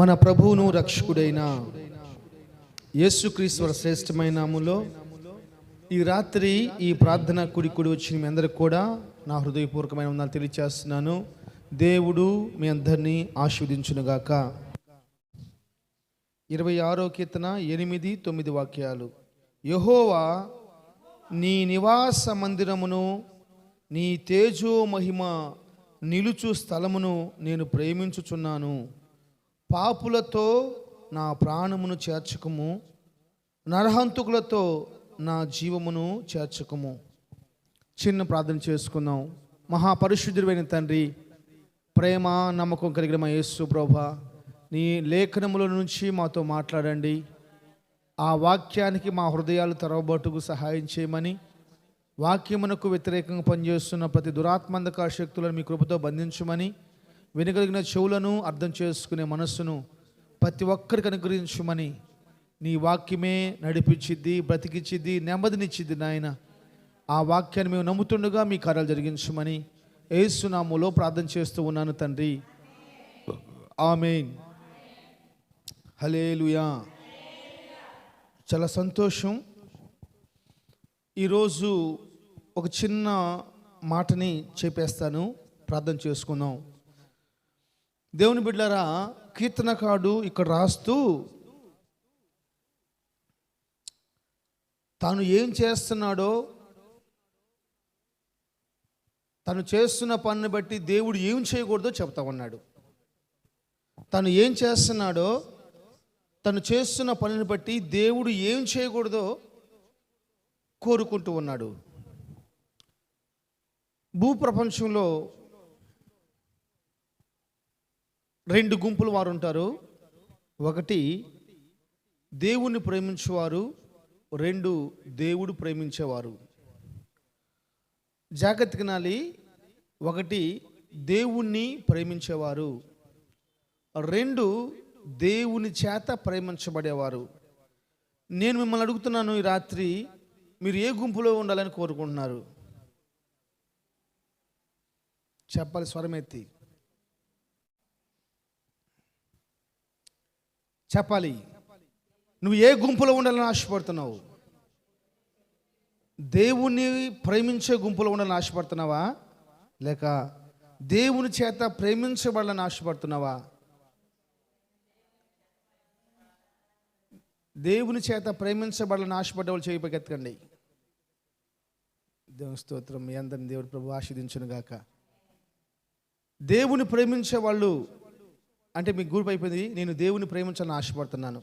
మన ప్రభువును రక్షకుడైన యేసుక్రీస్తు శ్రేష్టమైన నామములో ఈ రాత్రి ఈ ప్రార్థన కూడి వచ్చిన మీ అందరికి కూడా నా హృదయపూర్వకమైన వందనాలు తెలియజేస్తున్నాను. దేవుడు మీ అందరినీ ఆశీర్వదించునుగాక. 26వ కీర్తన 8-9 వాక్యాలు. యెహోవా నీ నివాస మందిరమును, నీ తేజో మహిమ నిలుచు స్థలమును నేను ప్రేమించుచున్నాను. పాపులతో నా ప్రాణమును చేర్చుకుము, నరహంతుకులతో నా జీవమును చేర్చుకుము. చిన్న ప్రార్థన చేసుకుందాం. మహాపరిశుద్ధుడైన తండ్రి, ప్రేమ నమ్మకం కలిగిన మా యేసు ప్రభువా, నీ లేఖనముల నుంచి మాతో మాట్లాడండి. ఆ వాక్యానికి మా హృదయాలు తెరవబట్టుకు సహాయం చేయమని, వాక్యమునకు వ్యతిరేకంగా పనిచేస్తున్న ప్రతి దురాత్మంధక శక్తులను మీ కృపతో బంధించమని, వినగలిగిన చెవులను అర్థం చేసుకునే మనస్సును ప్రతి ఒక్కరికి అనుగ్రహించమని, నీ వాక్యమే నడిపించిద్ది, బ్రతికిచ్చిద్ది, నెమ్మదినిచ్చిద్ది నాయన. ఆ వాక్యాన్ని మేము నమ్ముతుండగా మీ కార్యాలు జరిగించమని యేసు నామములో ప్రార్థన చేస్తూ ఉన్నాను తండ్రి, ఆమేన్. హల్లెలూయా. చాలా సంతోషం. ఈరోజు ఒక చిన్న మాటని చెప్పేస్తాను, ప్రార్థన చేసుకుందాం. దేవుని బిడ్డలారా, కీర్తనకారుడు ఇక్కడ రాస్తూ తాను ఏం చేస్తున్నాడో, తను చేస్తున్న పనిని బట్టి దేవుడు ఏం చేయకూడదో చెప్తా ఉన్నాడు. తను ఏం చేస్తున్నాడో, తను చేస్తున్న పనిని బట్టి దేవుడు ఏం చేయకూడదో కోరుకుంటూ ఉన్నాడు. భూప్రపంచంలో 2 గుంపులు వారు ఉంటారు. ఒకటి దేవుణ్ణి ప్రేమించేవారు, 2 దేవుడు ప్రేమించేవారు. జాగ్రత్తగా వినాలి. 1 దేవుణ్ణి ప్రేమించేవారు, 2 దేవుని చేత ప్రేమించబడేవారు. నేను మిమ్మల్ని అడుగుతున్నాను, ఈ రాత్రి మీరు ఏ గుంపులో ఉండాలని కోరుకుంటున్నారు? చెప్పాలి స్వరమెత్తి చెప్పాలి. నువ్వు ఏ గుంపులో ఉండాలని ఆశపడుతున్నావు? దేవుణ్ణి ప్రేమించే గుంపులో ఉండాలని ఆశపడుతున్నావా, లేక దేవుని చేత ప్రేమించబడాలని ఆశపడుతున్నావా? దేవుని చేత ప్రేమించబడాలని ఆశపడ్డ వాళ్ళు చేయి పైకెత్తండి. దేవుని స్తోత్రం. మీ అందరిని దేవుడు ప్రభు ఆశీర్వదించును గాక. దేవుని ప్రేమించే వాళ్ళు అంటే మీకు గ్రూప్ అయిపోయింది. నేను దేవుని ప్రేమించాలని ఆశపడుతున్నాను.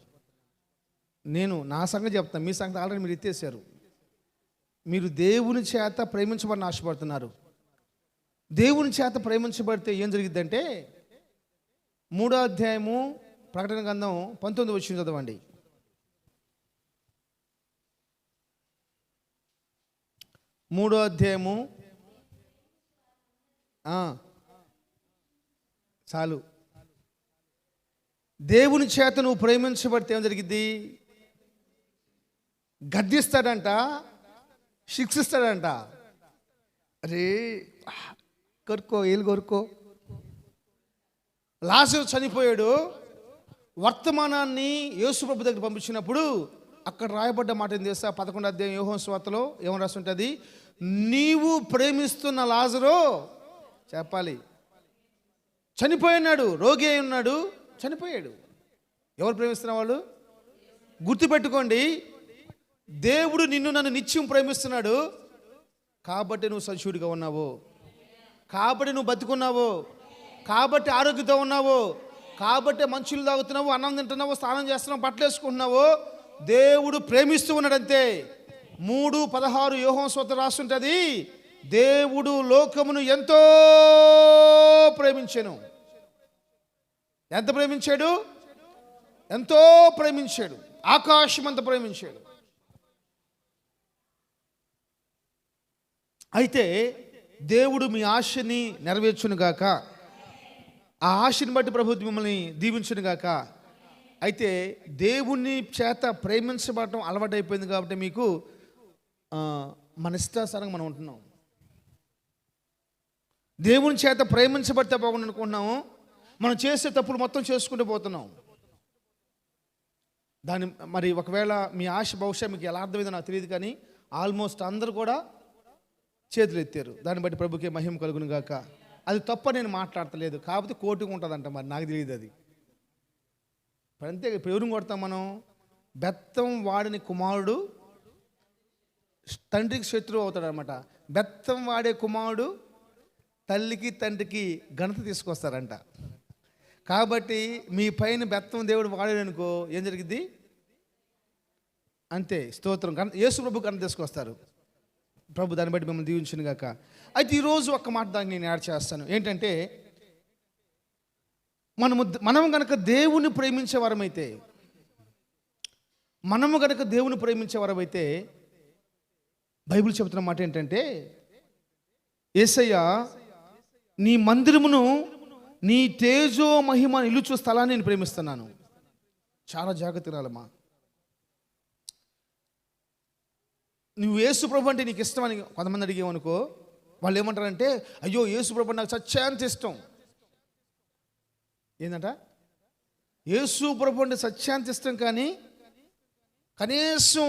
నేను నా సంగతి చెప్తాను, మీ సంగతి ఆల్రెడీ మీరు ఎత్తేసారు. మీరు దేవుని చేత ప్రేమించబడిన ఆశపడుతున్నారు. దేవుని చేత ప్రేమించబడితే ఏం జరిగిద్దంటే, 3వ అధ్యాయము ప్రకటన గ్రంథం 19వ వచనం చదవండి. 3వ అధ్యాయము చాలు. దేవుని చేత నువ్వు ప్రేమించబడితే ఏం జరిగిద్ది? గద్దిస్తాడంట, శిక్షిస్తాడంట. అరే కొరుకో, ఏళ్ళు కొరుకో. లాజరు చనిపోయాడు. వర్తమానాన్ని యేసు ప్రభు దగ్గర పంపించినప్పుడు అక్కడ రాయబడ్డ మాట ఏం చేస్తా? 11వ అధ్యాయం యోహాను సువార్తలో ఏమని రాసి ఉంటుంది? నీవు ప్రేమిస్తున్న లాజరు చెప్పాలి చనిపోయినాడు, రోగి అయి ఉన్నాడు, చనిపోయాడు. ఎవరు ప్రేమిస్తున్న వాళ్ళు? గుర్తుపెట్టుకోండి, దేవుడు నిన్ను నన్ను నిత్యం ప్రేమిస్తున్నాడు. కాబట్టి నువ్వు సంశుడిగా ఉన్నావు, కాబట్టి నువ్వు బతుకున్నావు, కాబట్టి ఆరోగ్యంతో ఉన్నావు, కాబట్టి మంచులు తాగుతున్నావు, అన్నం తింటున్నావు, స్నానం చేస్తున్నావు, బట్టలు వేసుకుంటున్నావు. దేవుడు ప్రేమిస్తూ ఉన్నాడంతే. 3:16 యోహాను సువార్త రాస్తుంటుంది, దేవుడు లోకమును ఎంతో ప్రేమించెను. ఎంత ప్రేమించాడు? ఎంతో ప్రేమించాడు. ఆకాశం అంత ప్రేమించాడు. అయితే దేవుడు మీ ఆశని నెరవేర్చునుగాక. ఆ ఆశని బట్టి ప్రభుత్వం మిమ్మల్ని దీవించునుగాక. అయితే దేవుని చేత ప్రేమించబడటం అలవాటైపోయింది కాబట్టి మీకు మన ఇష్టానుసారంగా మనం ఉంటున్నాం. దేవుని చేత ప్రేమించబడితే బాగుండు అనుకుంటున్నాము, మనం చేసే తప్పులు మొత్తం చేసుకుంటూ పోతున్నాం. దాని మరి ఒకవేళ మీ ఆశ బహుశా మీకు ఎలా అర్థమైందో నాకు తెలియదు, కానీ ఆల్మోస్ట్ అందరూ కూడా చేతులు ఎత్తారు. దాన్ని బట్టి ప్రభుకే మహిమ కలుగును గాక. అది తప్ప నేను మాట్లాడతలేదు, కాకపోతే కోటిగా ఉంటుందంట, మరి నాకు తెలియదు అది. అంతే. ఇప్పుడు ఎవరిని కొడతాం మనం? బెత్తం వాడిని కుమారుడు తండ్రికి శత్రువు అవుతాడు అనమాట. బెత్తం వాడే కుమారుడు తల్లికి తండ్రికి ఘనత తీసుకొస్తారంట. కాబట్టి మీ పైన బెత్తం దేవుడు వాడాడనుకో ఏం జరిగింది? అంతే, స్తోత్రం. యేసు ప్రభు ఘనత తీసుకొస్తారు. ప్రభు దాన్ని బట్టి మిమ్మల్ని దీవించును గాక. అయితే ఈరోజు ఒక్క మాట దాన్ని నేను యాడ్ చేస్తాను. ఏంటంటే, మనం గనక దేవుని ప్రేమించే వరమైతే, బైబిల్ చెబుతున్న మాట ఏంటంటే, యేసయ్య నీ మందిరమును నీ తేజో మహిమ నిలుచు స్థలాన్ని నేను ప్రేమిస్తున్నాను. చాలా జాగ్రత్తగా రాలమ్మా. నువ్వు యేసు ప్రభు అంటే నీకు ఇష్టం అని కొంతమంది అడిగేవనుకో, వాళ్ళు ఏమంటారంటే, అయ్యో యేసు ప్రభు నాకు సత్యాంత ఇష్టం. ఏంటంట? యేసు ప్రభు అంటే సత్యాంత ఇష్టం, కానీ కనీసం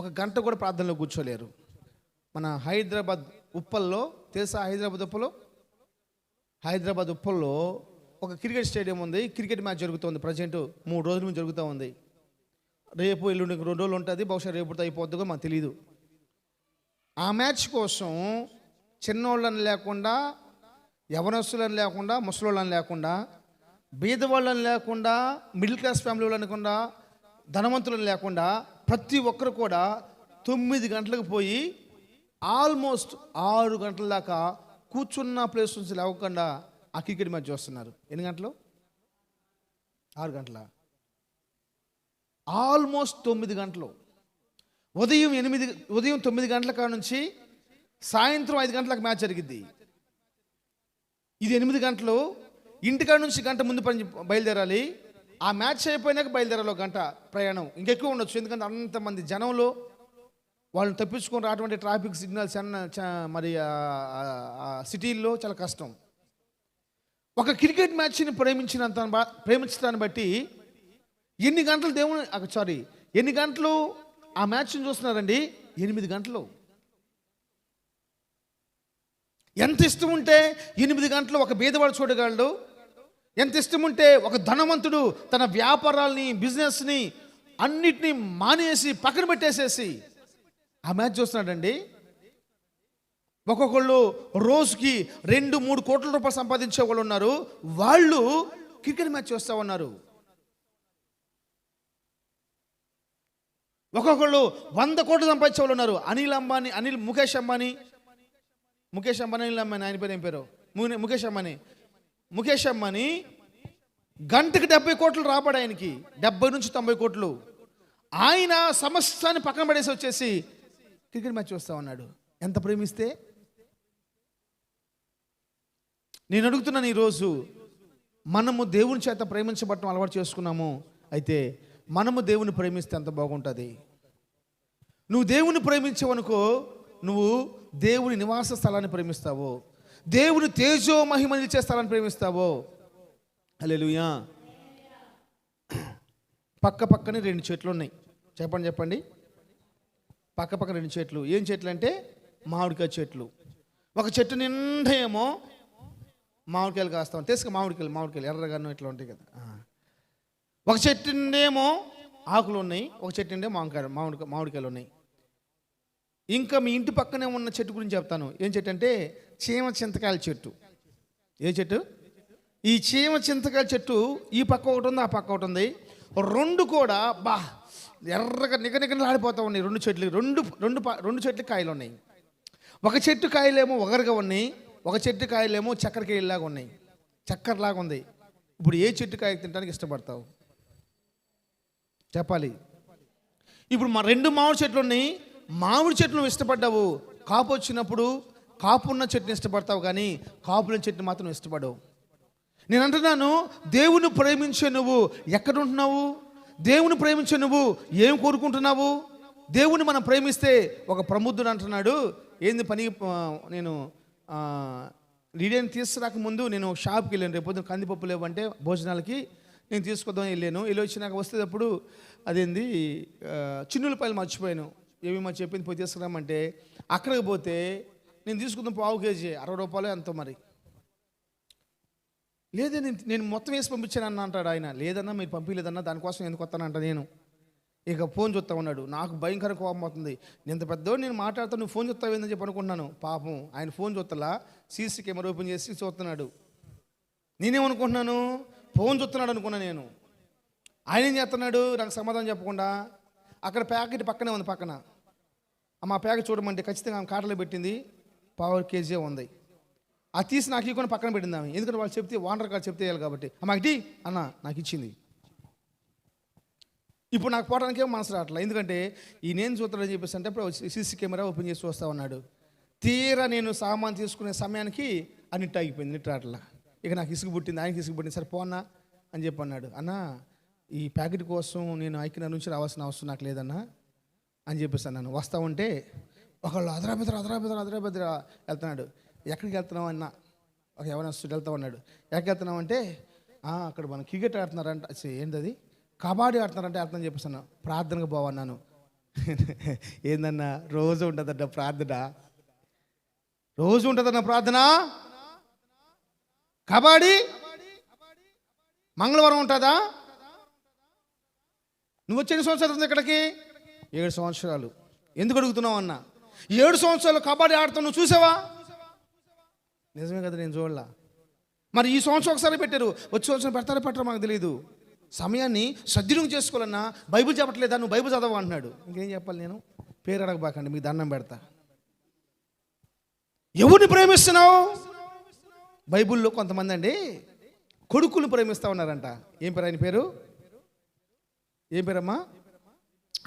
ఒక గంట కూడా ప్రార్థనలో కూర్చోలేరు. మన హైదరాబాద్ ఉప్పల్లో తెలుసా? హైదరాబాద్ ఉప్పల్లో ఒక క్రికెట్ స్టేడియం ఉంది. క్రికెట్ మ్యాచ్ జరుగుతుంది. ప్రజెంట్ 3 రోజుల నుంచి జరుగుతూ ఉంది. రేపు ఎల్లుండి 2 రోజులు ఉంటుంది. బహుశా రేపుతో అయిపోద్దుగా మాకు తెలియదు. ఆ మ్యాచ్ కోసం చిన్నోళ్ళని లేకుండా, యవనస్తులను లేకుండా, ముసలోళ్ళని లేకుండా, బీదవాళ్ళని లేకుండా, మిడిల్ క్లాస్ ఫ్యామిలీ వాళ్ళని లేకుండా, ధనవంతులను లేకుండా, ప్రతి ఒక్కరు కూడా 9 గంటలకు పోయి ఆల్మోస్ట్ 6 గంటల దాకా కూర్చున్న ప్లేస్ నుంచి లేవకుండా ఆ క్రికెట్ మ్యాచ్ చూస్తున్నారు. ఎన్ని గంటలు? 6 గంటల. ఆల్మోస్ట్ 9 గంటలు. ఉదయం 9 గంటల కాడ నుంచి సాయంత్రం 5 గంటలకు మ్యాచ్ జరిగిద్ది. ఇది 8 గంటలు. ఇంటికాడ నుంచి గంట ముందు బయలుదేరాలి. ఆ మ్యాచ్ అయిపోయినాక బయలుదేరాలి. 1 గంట ప్రయాణం ఇంకెక్కువ ఉండొచ్చు. ఎందుకంటే అంతమంది జనంలో వాళ్ళని తప్పించుకొని రాటువంటి ట్రాఫిక్ సిగ్నల్స్ మరి సిటీల్లో చాలా కష్టం. ఒక క్రికెట్ మ్యాచ్ని ప్రేమించడాన్ని బట్టి ఎన్ని గంటలు ఆ మ్యాచ్ని చూస్తున్నారండి? 8 గంటలు. ఎంత ఇష్టం ఉంటే 8 గంటలు ఒక బీదవాడు చూడగలడు. ఎంత ఇష్టం ఉంటే ఒక ధనవంతుడు తన వ్యాపారాలని, బిజినెస్ని అన్నిటినీ మానేసి పక్కన పెట్టేసేసి ఆ మ్యాచ్ చూస్తున్నాడండి. ఒక్కొక్కళ్ళు రోజుకి 2-3 కోట్ల రూపాయలు సంపాదించే వాళ్ళు ఉన్నారు. వాళ్ళు క్రికెట్ మ్యాచ్ చూస్తూ ఉన్నారు. ఒక్కొక్కళ్ళు 100 కోట్లు సంపాదించే వాళ్ళు ఉన్నారు. ముఖేష్ అంబానీ ఆయన పేరు ఏం పేరు? ముఖేష్ అంబానీ గంటకి 70 కోట్లు రాబడి ఆయనకి, 70 నుంచి 90 కోట్లు. ఆయన సమస్తాన్ని పక్కన పడేసి వచ్చేసి క్రికెట్ మ్యాచ్ చూస్తూ ఉన్నాడు. ఎంత ప్రేమిస్తే? నేను అడుగుతున్నాను, ఈరోజు మనము దేవుని చేత ప్రేమించబడటం అలవాటు చేసుకున్నాము. అయితే మనము దేవుని ప్రేమిస్తే ఎంత బాగుంటుంది. నువ్వు దేవుని ప్రేమించవనుకో, నువ్వు దేవుని నివాస స్థలాన్ని ప్రేమిస్తావు, దేవుని తేజో మహిమ నిలిచే స్థలాన్ని ప్రేమిస్తావు. హల్లెలూయా. పక్కనే 2 చెట్లు ఉన్నాయి. చెప్పండి. పక్క 2 చెట్లు. ఏం చెట్లు అంటే మామిడికాయ చెట్లు. ఒక చెట్టు నిండా ఏమో మామిడికాయలు కాస్తాం. తెలుసు మామిడికాయలు ఎర్రగాను ఇట్లా ఉంటాయి కదా. ఒక చెట్టు నిండేమో ఆకులు ఉన్నాయి, ఒక చెట్టు నిండే మామిడికాయలు ఉన్నాయి. ఇంకా మీ ఇంటి పక్కనే ఉన్న చెట్టు గురించి చెప్తాను. ఏం చెట్టు అంటే చీమ చింతకాయల చెట్టు. ఏ చెట్టు? ఈ చీమ చింతకాయల చెట్టు ఈ పక్క ఒకటి ఉంది, ఆ పక్క ఒకటి ఉంది. 2 కూడా ఎర్రగా నిగనిగలాడిపోతూ ఉన్నాయి. 2 చెట్లు, రెండు చెట్లు కాయలు ఉన్నాయి. ఒక చెట్టు కాయలేమో ఒగరుగా ఉన్నాయి, ఒక చెట్టు కాయలేమో చక్కెరకాయలాగా ఉన్నాయి. చక్కెరలాగా ఉంది. ఇప్పుడు ఏ చెట్టు కాయ తినడానికి ఇష్టపడతావు? చెప్పాలి. ఇప్పుడు 2 మామిడి చెట్లు ఉన్నాయి. మామిడి చెట్లు నువ్వు ఇష్టపడ్డావు. కాపు వచ్చినప్పుడు కాపు ఉన్న చెట్టుని ఇష్టపడతావు, కానీ కాపుల చెట్టుని మాత్రం ఇష్టపడవు. నేను అంటున్నాను, దేవుని ప్రేమించే నువ్వు ఎక్కడ ఉంటున్నావు? దేవుని ప్రేమించే నువ్వు ఏం కోరుకుంటున్నావు? దేవుని మనం ప్రేమిస్తే ఒక ప్రముద్ధుడు అంటున్నాడు, ఏంది పని, నేను లీడియాని తీసుకురాక ముందు నేను షాప్కి వెళ్ళాను. రేపు పొద్దున కందిపప్పు లేవంటే భోజనాలకి నేను తీసుకొద్దామని వెళ్ళాను. వచ్చినాక వస్తేటప్పుడు అదేంది చిన్నులపాయలు మర్చిపోయాను. ఏమి మా చెప్పింది పోయి తీసుకురామంటే అక్కడికి పోతే నేను తీసుకుందాం పావు కేజీ 60 రూపాయలు ఎంతో మరి. లేదే నేను మొత్తం వేసి పంపించాను అన్న అంటాడు ఆయన. లేదన్నా మీరు పంపించలేదన్నా, దానికోసం ఎందుకు వస్తానంట. నేను ఇక ఫోన్ చూస్తా ఉన్నాడు. నాకు భయంకర కోపం అవుతుంది. ఇంత పెద్దోడు నేను మాట్లాడుతా, నువ్వు ఫోన్ చూస్తావేందని చెప్పి అనుకుంటున్నాను. పాపం ఆయన ఫోన్ చూస్తలా సీసీ కెమెరా ఓపెన్ చేసి చూస్తున్నాడు. నేనేమనుకుంటున్నాను, ఫోన్ చూస్తున్నాడు అనుకున్నా నేను. ఆయన ఏం చేస్తున్నాడు, నాకు సమాధానం చెప్పకుండా అక్కడ ప్యాకెట్ పక్కనే ఉంది. పక్కన మా ప్యాకెట్ చూడమంటే ఖచ్చితంగా ఆమె కాటలో పెట్టింది, పావు కేజీ ఉంది. అది తీసి నాకు ఇవ్వకుండా పక్కన పెట్టింది ఆమె. ఎందుకంటే వాళ్ళు చెప్తే ఓనర్ గారు చెప్తే వేయాలి కాబట్టి. అమ్మ ఇటీ అన్న నాకు ఇచ్చింది. ఇప్పుడు నాకు పోవడానికి ఏం మనసు రావట్లేదు. ఎందుకంటే ఈ నేను చూస్తాడని చెప్పేసి అంటే అప్పుడు సీసీ కెమెరా ఓపెన్ చేసి వస్తూ ఉన్నాడు. తీరా నేను సామాన్ తీసుకునే సమయానికి అన్నిటి ఆగిపోయింది, నిట్టు రావట్లా. ఇక నాకు ఇసుగు పుట్టింది, ఆయనకి ఇసుగు పుట్టింది. సరే పోన్నా అని చెప్పి అన్నాడు. అన్న ఈ ప్యాకెట్ కోసం నేను ఐక్యనగర్ నుంచి రావాల్సిన అవసరం నాకు లేదన్నా అని చెప్పేసి అన్నాను. వస్తూ ఉంటే ఒకళ్ళు అదరాబెదర వెళ్తున్నాడు. ఎక్కడికి వెళ్తున్నావు అన్న, ఒక ఎవరైనా వెళ్తా ఉన్నాడు. ఎక్కడికి వెళ్తున్నావు అంటే అక్కడ మనం క్రికెట్ ఆడుతున్నారంట. ఏంటది, కబడ్డీ ఆడుతున్నారంటే వెళ్తానని చెప్పేసాను. ప్రార్థనకు పోవన్నాను. ఏందన్నా రోజు ఉంటుందన్న ప్రార్థన, రోజు ఉంటుందన్న ప్రార్థన. కబడ్డీ మంగళవారం ఉంటుందా? నువ్వు వచ్చే 7 సంవత్సరాలు ఇక్కడికి? 7 సంవత్సరాలు. ఎందుకు అడుగుతున్నావు అన్న? 7 సంవత్సరాలు కబడ్డీ ఆడుతావు, నువ్వు చూసావా? నిజమే కదా, నేను చూడలా. మరి ఈ సంవత్సరం ఒకసారి పెట్టారు, వచ్చే సంవత్సరం పెడతారో పెట్టారో మాకు తెలియదు. సమయాన్ని సద్వినియోగం చేసుకోవాలన్నా బైబిల్ చెప్పట్లేదా, నువ్వు బైబిల్ చదవా అంటున్నాడు. ఇంకేం చెప్పాలి నేను? పేరు అడగబాకండి, మీకు దండం పెడతా. ఎవరిని ప్రేమిస్తున్నావు? బైబిల్లో కొంతమంది అండి కొడుకులు ప్రేమిస్తూ ఉన్నారంట. ఏం పేరు ఆయన పేరు? ఏం పేరమ్మా?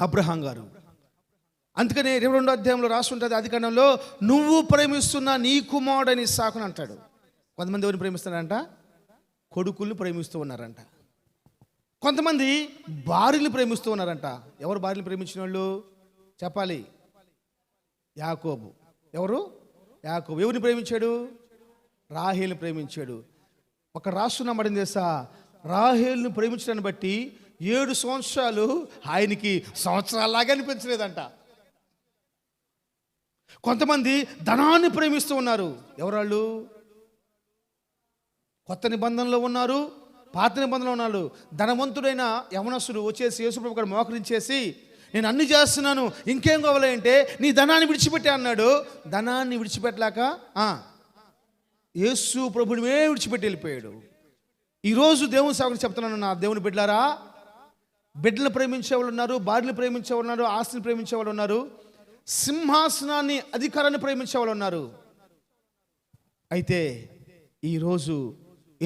అబ్రహాం గారు. అందుకనే 22వ అధ్యాయంలో రాసి ఉంటుంది, ఆదికాండంలో, నువ్వు ప్రేమిస్తున్న నీ కుమారుడని ఇస్సాకుని అంటాడు. కొంతమంది ఎవరిని ప్రేమిస్తున్నారంట? కొడుకుల్ని ప్రేమిస్తూ ఉన్నారంట. కొంతమంది భార్యలు ప్రేమిస్తూ ఉన్నారంట. ఎవరు భార్యలు ప్రేమించిన వాళ్ళు చెప్పాలి? యాకోబు. ఎవరు? యాకోబు. ఎవరిని ప్రేమించాడు? రాహేలుని ప్రేమించాడు. ఒక రాష్ట్రం పడింది తెలుసా, రాహేలుని ప్రేమించడాన్ని బట్టి 7 సంవత్సరాలు ఆయనకి సంవత్సరాలాగా అనిపించలేదంట. కొంతమంది ధనాన్ని ప్రేమిస్తూ ఉన్నారు. ఎవరాళ్ళు? కొత్త నిబంధనలో ఉన్నారు, పాత నిబంధనలో ఉన్నారు. ధనవంతుడైన యవనస్తుడు వచ్చేసి యేసుప్రభు గారు మోకరించేసి, నేను అన్ని చేస్తున్నాను, ఇంకేం కావాలి అంటే నీ ధనాన్ని విడిచిపెట్టే అన్నాడు. ధనాన్ని విడిచిపెట్టలేక యేసు ప్రభునివే విడిచిపెట్టి వెళ్ళిపోయాడు. ఈరోజు దేవుని సేవకుడు చెప్తున్నాను, నా దేవుని బిడ్డలారా, బిడ్డలు ప్రేమించే వాళ్ళు ఉన్నారు, భార్యలు ప్రేమించే వాళ్ళు ఉన్నారు, ఆస్తిని ప్రేమించే వాళ్ళు ఉన్నారు, సింహాసనాన్ని అధికారాన్ని ప్రేమించే వాళ్ళు ఉన్నారు. అయితే ఈరోజు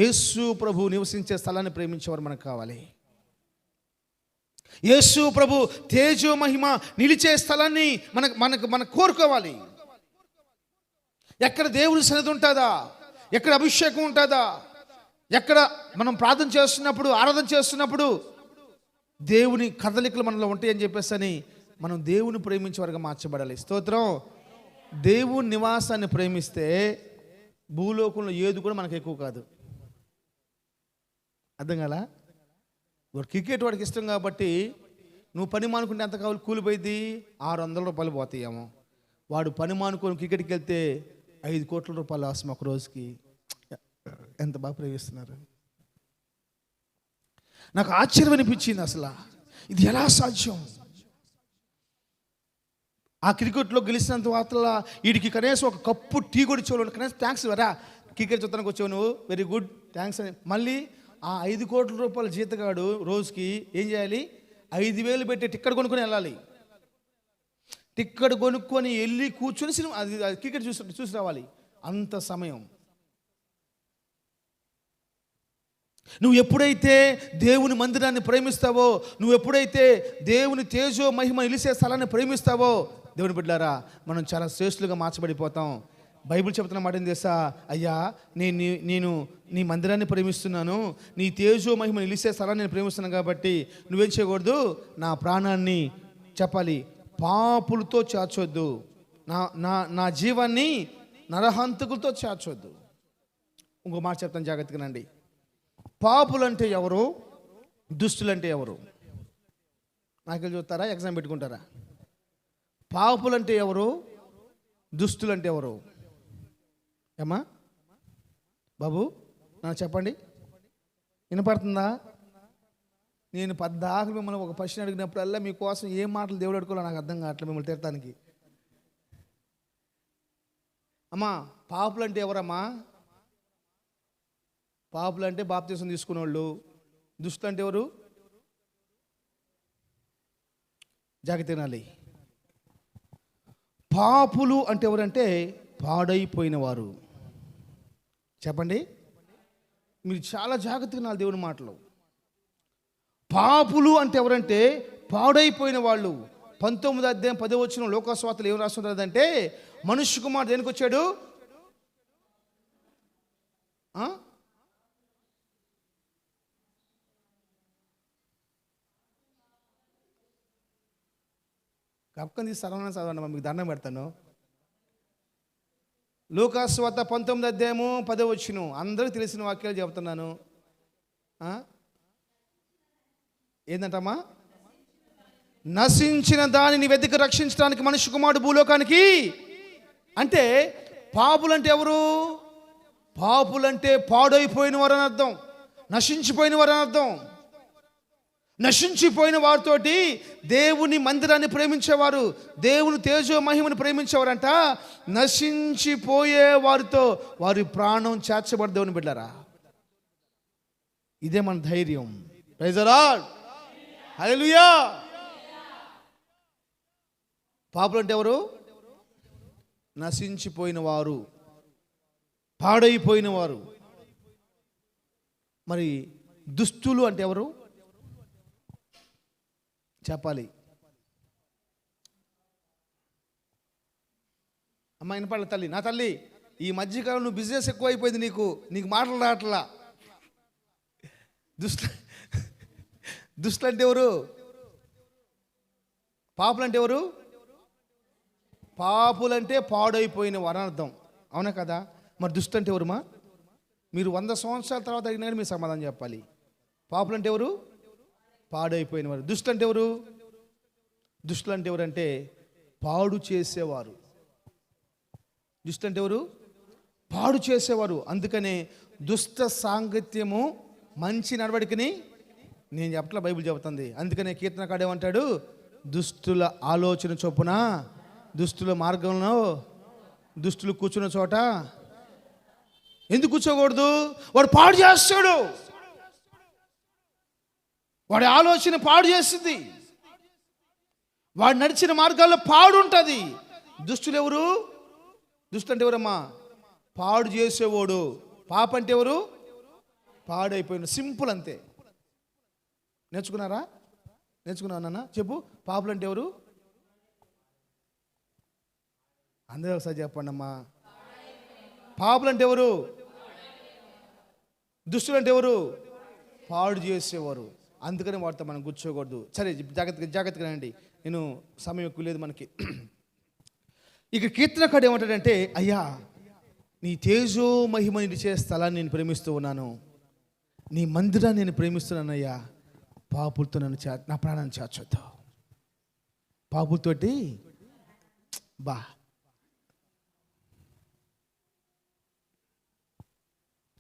యేసు ప్రభు నివసించే స్థలాన్ని ప్రేమించేవారు మనకు కావాలి. యేసు ప్రభు తేజో మహిమ నిలిచే స్థలాన్ని మనకు కోరుకోవాలి. ఎక్కడ దేవుని సన్నిధి ఉంటుందా, ఎక్కడ అభిషేకం ఉంటుందా, ఎక్కడ మనం ప్రార్థన చేస్తున్నప్పుడు, ఆరాధన చేస్తున్నప్పుడు దేవుని కదలికలు మనలో ఉంటాయని చెప్పేసి మనం దేవుని ప్రేమించే వారుగా మార్చబడాలి. స్తోత్రం. దేవుని నివాసాన్ని ప్రేమిస్తే భూలోకంలో ఏది కూడా మనకు ఎక్కువ కాదు. అర్థం కాలా? క్రికెట్ వాడికి ఇష్టం కాబట్టి నువ్వు పని మానుకుంటే ఎంత కావాలి? కూలిపోయింది 600 రూపాయలు పోతాయేమో. వాడు పని మానుకొని క్రికెట్కి వెళ్తే 5 కోట్ల రూపాయలు అవసరం ఒక రోజుకి. ఎంత బాగా ప్రేమిస్తున్నారు. నాకు ఆశ్చర్యం అనిపించింది, అసలు ఇది ఎలా సాధ్యం? ఆ క్రికెట్లో గెలిచినంత వార్తల వీడికి కనీసం ఒక కప్పు టీ కూడా ఇచ్చేవాళ్ళు. కనీసం థ్యాంక్స్ వరా, క్రికెట్ చూడటానికి వచ్చావు నువ్వు, వెరీ గుడ్ థ్యాంక్స్ అని. మళ్ళీ ఆ 5 కోట్ల రూపాయల జీతగాడు రోజుకి ఏం చేయాలి? 5,000 పెట్టి టిక్కెట్ కొనుక్కొని వెళ్ళాలి. టిక్కెట్ కొనుక్కొని వెళ్ళి కూర్చొని సినిమా అది క్రికెట్ చూసి రావాలి. అంత సమయం. నువ్వు ఎప్పుడైతే దేవుని మందిరాన్ని ప్రేమిస్తావో, నువ్వు ఎప్పుడైతే దేవుని తేజో మహిమ నిలిసే స్థలాన్ని ప్రేమిస్తావో, దేవుని బిడ్డలారా, మనం చాలా శ్రేష్ఠులుగా మార్చబడిపోతాం. బైబిల్ చెప్తున్న మాట ఏం చేస్తా, అయ్యా నేను నీ మందిరాన్ని ప్రేమిస్తున్నాను, నీ తేజో మహిమ నిలిసే స్థలాన్ని నేను ప్రేమిస్తున్నాను కాబట్టి నువ్వేం చేయకూడదు? నా ప్రాణాన్ని చెప్పాలి పాపులతో చేర్చొద్దు, నా జీవాన్ని నరహంతకులతో చేర్చొద్దు. ఇంకో మాట చెప్తాను, జాగ్రత్తగానండి. పాపులు అంటే ఎవరు? దుష్టులంటే ఎవరు? నాకెళ్ళి చూస్తారా, ఎగ్జామ్ పెట్టుకుంటారా? పాపులంటే ఎవరు? దుష్టులంటే ఎవరు? ఏమ్మా బాబు, నాకు చెప్పండి, వినపడుతుందా? నేను పద్దాకలు మిమ్మల్ని ఒక ప్రశ్న అడిగినప్పుడల్లా మీకోసం ఏం మాటలు దేవుడు అడుకోవాలో నాకు అర్థం కావట్లేదు మిమ్మల్ని తిడటానికి. అమ్మా, పాపులంటే ఎవరమ్మా? పాపులంటే బాప్తీసం తీసుకునే వాళ్ళు. దుష్టులు అంటే ఎవరు? జాగ్రత్త తినాలి. పాపులు అంటే ఎవరంటే పాడైపోయిన వారు. చెప్పండి, మీరు చాలా జాగ్రత్తగా వినాలి దేవుని మాటలు. పాపులు అంటే ఎవరంటే పాడైపోయిన వాళ్ళు. 19వ అధ్యాయం 10వ వచనం లోకాసువార్తలో ఏం రాస్తుందంటే, మనుష్య కుమారుడు దేనికి వచ్చాడు? కప్పకం తీసి చదవండి, మీకు దండం పెడతాను. లోకాసువార్త 19వ అధ్యాయము 10వ వచనం, అందరికీ తెలిసిన వాక్యాలు చెబుతున్నాను. ఏంటంటమ్మా? నశించిన దానిని వెతికి రక్షించడానికి మనుష్య కుమారుడు భూలోకానికి. అంటే పాపులంటే ఎవరు? పాపులంటే పాడైపోయిన వారు అని అర్థం, నశించిపోయిన వారు అని అర్థం. నశించిపోయిన వారితోటి దేవుని మందిరాన్ని ప్రేమించేవారు, దేవుని తేజో మహిమను ప్రేమించేవారంట. నశించిపోయే వారితో వారి ప్రాణం చేర్చబడి దేవుని బిడ్డారా. ఇదే మన ధైర్యం. ప్రైజ్ ది లార్డ్, హల్లెలూయా. పాపులు అంటే ఎవరు? నశించిపోయిన వారు, పాడైపోయిన వారు. మరి దుష్టులు అంటే ఎవరు చెప్పాలి? అమ్మ వినపడలే తల్లి, నా తల్లి, ఈ మధ్యకాలం నువ్వు బిజినెస్ ఎక్కువ అయిపోయింది, నీకు మాటలు రావట్లా. దుష్టులు అంటే ఎవరు? పాపులు అంటే ఎవరు? పాపులంటే పాడైపోయిన వారు అని అర్థం, అవునా కదా? మరి దుష్టు అంటే ఎవరుమా? మీరు 100 సంవత్సరాల తర్వాత అడిగినా కానీ మీరు సమాధానం చెప్పాలి. పాపులు అంటే ఎవరు? పాడైపోయిన వారు. దుష్టులు అంటే ఎవరు? దుష్టులు అంటే ఎవరంటే పాడు చేసేవారు. దుష్టులు అంటే ఎవరు? పాడు చేసేవారు. అందుకనే దుష్ట సాంగత్యము మంచి నడవడికని నేను చెప్పట్లా, బైబిల్ చెబుతుంది. అందుకనే కీర్తనకాడు ఏమంటాడు? దుష్టుల ఆలోచన చొప్పున, దుష్టుల మార్గంలో దుష్టులు కూర్చున్న చోట ఎందుకు కూర్చోకూడదు? వాడు పాడు చేస్తాడు, వాడి ఆలోచన పాడు చేస్తుంది, వాడు నడిచిన మార్గాల్లో పాడు ఉంటుంది. దుష్టులు ఎవరు? దుష్టు అంటే ఎవరమ్మా? పాడు చేసేవాడు. పాప అంటే ఎవరు? పాడైపోయిన. సింపుల్, అంతే. నేర్చుకున్నారా? నేర్చుకున్నావు చెప్పు. పాపులు అంటే ఎవరు? అందరూ ఒకసారి చెప్పండి అమ్మా. పాపులు అంటే ఎవరు? దుష్టులు అంటే ఎవరు? పాడు చేసేవారు. అందుకని వాటితో మనం కూర్చోకూడదు. సరే, జాగ్రత్తగా అండి, నేను సమయం ఎక్కువ లేదు మనకి. ఇక కీర్తనకాడు ఏమంటాడంటే, అయ్యా నీ తేజో మహిమ నిలిచే స్థలాన్ని నేను ప్రేమిస్తూ ఉన్నాను, నీ మందిరాన్ని నేను ప్రేమిస్తున్నానయ్యా. పాపులతో నా ప్రాణాన్ని చేర్చొద్దు. పాపులతోటి బా.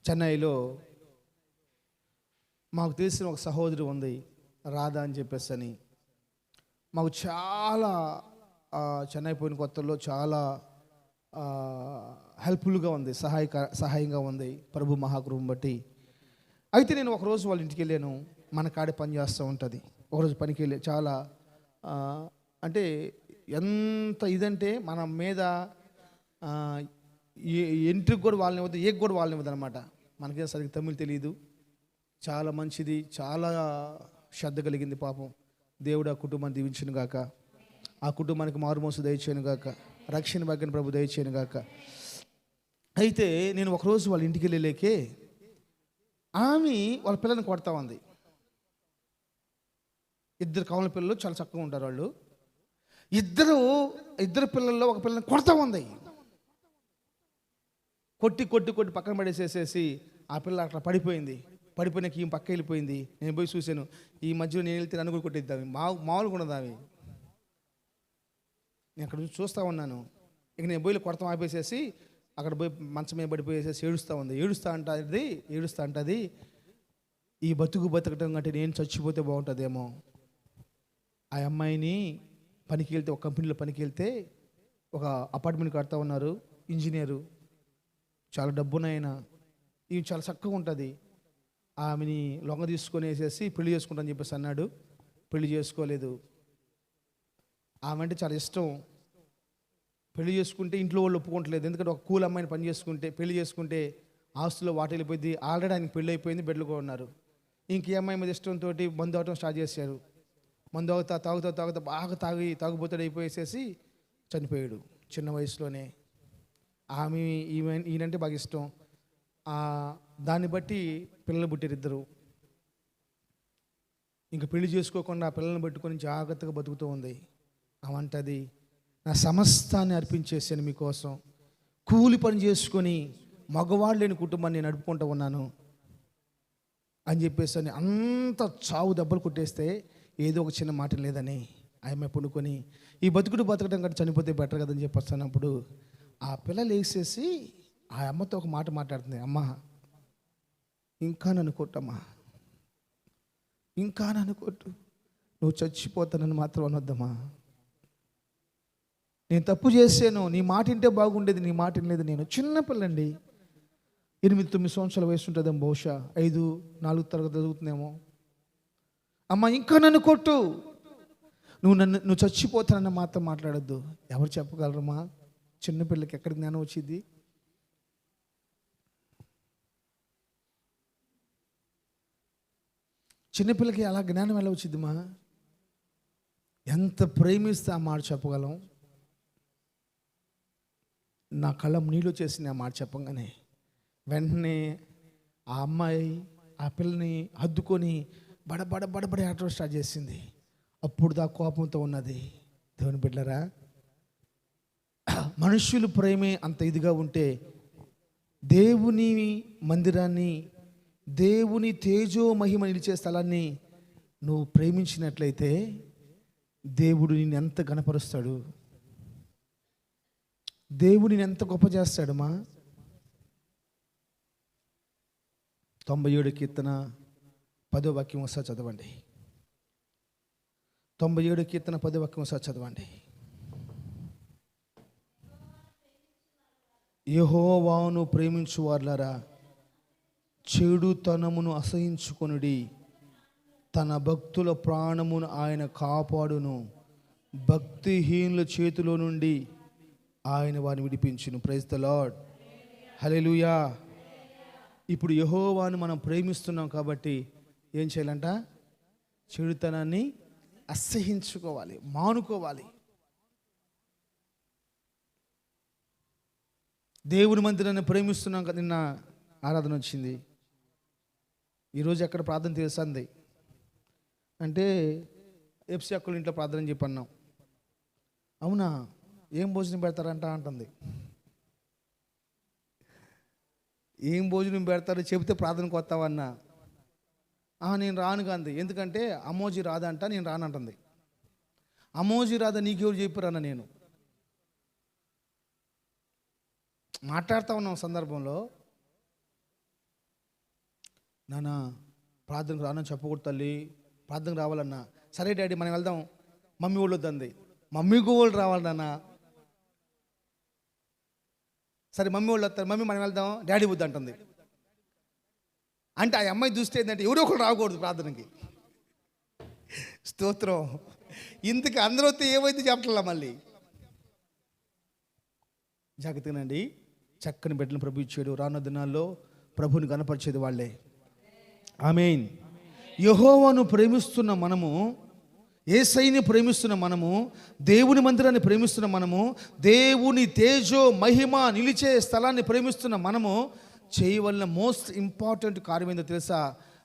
చెన్నైలో మాకు తెలిసిన ఒక సహోదరి ఉంది, రాధా అని చెప్పేసి అని. మాకు చాలా చెన్నై పోయిన కొత్తల్లో చాలా హెల్ప్ఫుల్గా ఉంది, సహాయంగా ఉంది ప్రభు మహాకృపను బట్టి. అయితే నేను ఒకరోజు వాళ్ళ ఇంటికి వెళ్ళాను. మన కాడే పని చేస్తూ ఉంటుంది. ఒకరోజు పనికి వెళ్ళి చాలా అంటే ఎంత ఇదంటే మన మీద ఎంట్రీకి కూడా వాళ్ళని ఇవ్వదు, ఏకి కూడా వాళ్ళని ఇవ్వదు అనమాట. మనకేం సరిగ్గా తమిళ్ తెలియదు. చాలా మంచిది, చాలా శ్రద్ధ కలిగింది పాపం. దేవుడు ఆ కుటుంబాన్ని దీవించును గాక, ఆ కుటుంబానికి మారుమోసు దయచేయను గాక, రక్షణ భాగ్యం ప్రభు దయచేయను గాక. అయితే నేను ఒకరోజు వాళ్ళ ఇంటికి వెళ్ళలేకే ఆమె వాళ్ళ పిల్లల్ని కొడతా ఉంది. 2 కవల పిల్లలు, చాలా చక్కగా ఉంటారు వాళ్ళు. ఇద్దరు పిల్లల్లో ఒక పిల్లని కొడతా ఉంది. కొట్టి పక్కన పడేసేసేసి ఆ పిల్ల అట్లా పడిపోయింది. పడిపోయినాక ఈ పక్క వెళ్ళిపోయింది. నేను పోయి చూశాను, ఈ మధ్యలో నేను వెళ్తే నన్ను కూడా కొట్టిద్దాం, మామూలుగా ఉన్నది ఆమె. నేను అక్కడ చూస్తూ ఉన్నాను. ఇక నేను పోయి కొడతాం ఆపేసేసి అక్కడ పోయి మంచం మీద పడిపోయేసేసి ఏడుస్తూ అంటది, ఈ బతకటం కంటే నేను చచ్చిపోతే బాగుంటుందేమో. ఆ అమ్మాయిని పనికి వెళ్తే, ఒక కంపెనీలో పనికి వెళ్తే, ఒక అపార్ట్మెంట్ కడతా ఉన్నారు, ఇంజనీరు, చాలా డబ్బునైనా, ఇవి చాలా చక్కగా ఉంటుంది. ఆమెని లొంగ తీసుకొని వేసేసి పెళ్లి చేసుకుంటానని చెప్పేసి అన్నాడు. పెళ్లి చేసుకోలేదు. ఆమె అంటే చాలా ఇష్టం. పెళ్లి చేసుకుంటే ఇంట్లో వాళ్ళు ఒప్పుకోవట్లేదు. ఎందుకంటే ఒక కూల్ అమ్మాయిని పెళ్లి చేసుకుంటే ఆస్తులో వాటి వెళ్ళిపోయింది. ఆల్రెడీ ఆయనకి పెళ్ళి అయిపోయింది, బెడ్లుగా ఉన్నారు. ఇంక ఈ అమ్మాయి మీద ఇష్టంతో మందు అవటం స్టార్ట్ చేశారు. మందు తాగుతా బాగా తాగుబోతాడు అయిపోయేసేసి చనిపోయాడు చిన్న వయసులోనే. ఈయనంటే బాగా ఇష్టం. దాన్ని బట్టి పిల్లలు పుట్టారు ఇద్దరు. ఇంక పెళ్లి చేసుకోకుండా ఆ పిల్లల్ని పట్టుకొని జాగ్రత్తగా బతుకుతూ ఉంది. అవంటది, నా సమస్తాన్ని అర్పించేసాను మీకోసం, కూలి పని చేసుకొని మగవాళ్ళు లేని కుటుంబాన్ని నేను నడుపుకుంటూ ఉన్నాను అని చెప్పేసి అని అంత చావు దెబ్బలు కొట్టేస్తే ఏదో ఒక చిన్న మాట లేదని ఆమె పండుకొని, ఈ బతకడం కంటే చనిపోతే బెటర్ కదని చెప్పొస్తున్నప్పుడు ఆ పిల్లలు వేసేసి ఆ అమ్మతో ఒక మాట మాట్లాడుతుంది. అమ్మ, ఇంకా నన్ను కొట్టమ్మా, ఇంకా నన్ను కొట్టు, నువ్వు చచ్చిపోతానని మాత్రం అనొద్దమ్మా. నేను తప్పు చేశాను, నీ మాట వింటే బాగుండేది, నీ మాట వినలేదు. నేను చిన్నపిల్లండి, 8-9 సంవత్సరాల వయసు ఉంటుందేమో, బహుశా 5-4 తరగతి చదువుతుందేమో. అమ్మ, ఇంకా నన్ను కొట్టు, నువ్వు చచ్చిపోతానన్న మాత్రం మాట్లాడద్దు. ఎవరు చెప్పగలరమ్మా? చిన్నపిల్లకి ఎక్కడ జ్ఞానం వచ్చింది? చిన్నపిల్లకి అలా జ్ఞానం ఎలా వచ్చిందిమా? ఎంత ప్రేమిస్తే ఆ మాట చెప్పగలం? నా కళ్ళ నీళ్ళు వచ్చేసింది ఆ మాట చెప్పంగానే. వెంటనే ఆ అమ్మాయి ఆ పిల్లని హద్దుకొని బడబడి ఆటో స్టార్ట్ చేసింది. అప్పుడు దా కోపంతో ఉన్నది. దేవుని బిడ్డలారా, మనుష్యుల ప్రేమే అంత ఇదిగా ఉంటే, దేవుని మందిరాన్ని, దేవుని తేజో మహిమ నిలిచే స్థలాన్ని నువ్వు ప్రేమించినట్లయితే దేవుడు నిన్ను ఎంత గణపరుస్తాడు, దేవుడిని ఎంత గొప్ప చేస్తాడమ్మా. 97 కీర్తన 10వ వాక్యం ఒకసారి చదవండి. 97 కీర్తన 10వ వాక్యం ఒకసారి చదవండి. యెహోవాను ప్రేమించువార్లారా, చెడుతనమును అసహించుకొనుడి, తన భక్తుల ప్రాణమును ఆయన కాపాడును, భక్తిహీనుల చేతిలో నుండి ఆయన వారిని విడిపించును. ప్రైజ్ ద లార్డ్, హల్లెలూయా. ఇప్పుడు యెహోవాను మనం ప్రేమిస్తున్నాం కాబట్టి ఏం చేయాలంట? చెడుతనాన్ని అసహించుకోవాలి, మానుకోవాలి. దేవుని మందిరాన్ని ప్రేమిస్తున్నాం కదా. నిన్న ఆరాధన వచ్చింది, ఈరోజు ఎక్కడ ప్రార్థన చేస్తుంది అంటే ఎఫ్సి అక్కల ఇంట్లో ప్రార్థన చెప్పన్నాం. అవునా, ఏం భోజనం పెడతారంట అంటుంది. ఏం భోజనం పెడతారో చెబితే ప్రార్థనకు వస్తావన్నా. నేను రాను కంది. ఎందుకంటే అమ్మోజీ రాదంట, నేను రానంటుంది. అమ్మోజీ రాదా నీకెవరు చెప్పారన్న? నేను మాట్లాడుతూ ఉన్నాం సందర్భంలో, నాన్న ప్రార్థనకు రానని చెప్పకూడదు తల్లి, ప్రార్థనకు రావాలన్నా. సరే డాడీ మనం వెళ్దాం, మమ్మీ వాళ్ళు వద్దంది. మమ్మీకి వాళ్ళు రావాలి నాన్న. సరే మమ్మీ వాళ్ళు వస్తారు, మమ్మీ మనం వెళ్దాం, డాడీ వద్దు అంటుంది. అంటే ఆ అమ్మాయి దృష్టి ఏంటంటే ఎవరో ఒకరు రాకూడదు ప్రార్థనకి. స్తోత్రం. ఇంతకు అందరూ వస్తే ఏమైతే చెప్పట్లా. మళ్ళీ జాగ్రత్తగానండి, చక్కని బిడ్డలను ప్రభు ఇచ్చాడు. రానున్న దినాల్లో ప్రభుని కనపరిచేది వాళ్ళే. ఆమేన్. యెహోవాను ప్రేమిస్తున్న మనము, యేసయ్యని ప్రేమిస్తున్న మనము, దేవుని మందిరాన్ని ప్రేమిస్తున్న మనము, దేవుని తేజో మహిమ నిలిచే స్థలాన్ని ప్రేమిస్తున్న మనము చేయవలన మోస్ట్ ఇంపార్టెంట్ కార్యం ఏందో తెలుసా?